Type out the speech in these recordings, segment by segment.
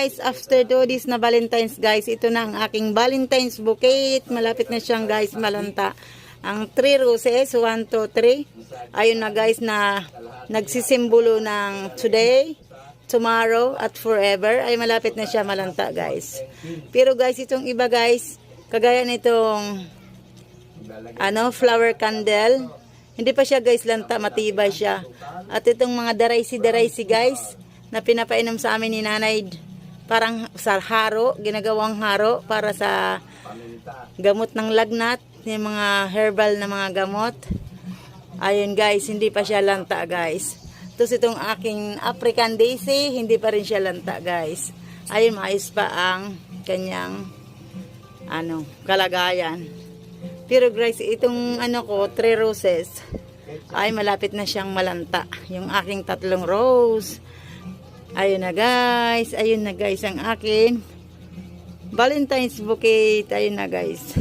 guys, after 2 days na Valentine's guys, ito na ang aking Valentine's bouquet. Malapit na siyang guys malanta. Ang 3 roses, 1, 2, 3. Ayun na guys na nagsisimbolo ng today, tomorrow, at forever. Ay malapit na siya malanta guys. Pero guys, itong iba guys, kagaya nitong flower candle, hindi pa siya guys lanta, matibay siya. At itong mga daraysi guys, na pinapainom sa amin ni nanay, parang sa haro, ginagawang haro para sa gamot ng lagnat, yung mga herbal na mga gamot. Ayun guys, hindi pa siya lanta guys. Tapos itong aking African daisy, hindi pa rin siya lanta guys. Ayun, maayos pa ang kanyang kalagayan. Pero guys, itong 3 roses ay malapit na siyang malanta. Yung aking 3 rose. Ayun na guys ang akin Valentine's bouquet. Ayun na guys.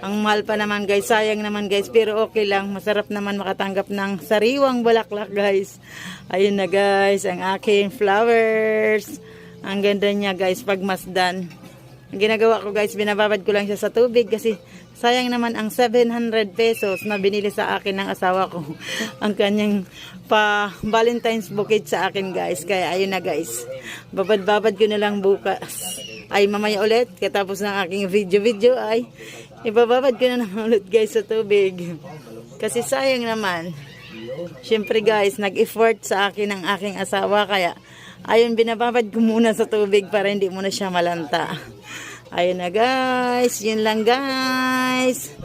Ang mahal pa naman guys, sayang naman guys, pero okay lang, masarap naman makatanggap ng sariwang bulaklak guys. Ayun na guys ang aking flowers. Ang ganda niya guys pag masdan. Ang ginagawa ko guys, binababad ko lang siya sa tubig kasi sayang naman ang 700 pesos na binili sa akin ng asawa ko. Ang kanyang Valentine's bouquet sa akin guys. Kaya ayun na guys. Babad-babad ko na lang bukas. Ay mamaya ulit. Katapos ng aking video ay ibababad ko na naman ulit guys sa tubig. Kasi sayang naman. Siyempre guys, nag-effort sa akin ang aking asawa. Kaya ayun, binababad ko muna sa tubig para hindi muna siya malanta. Ayun na guys, yun lang guys.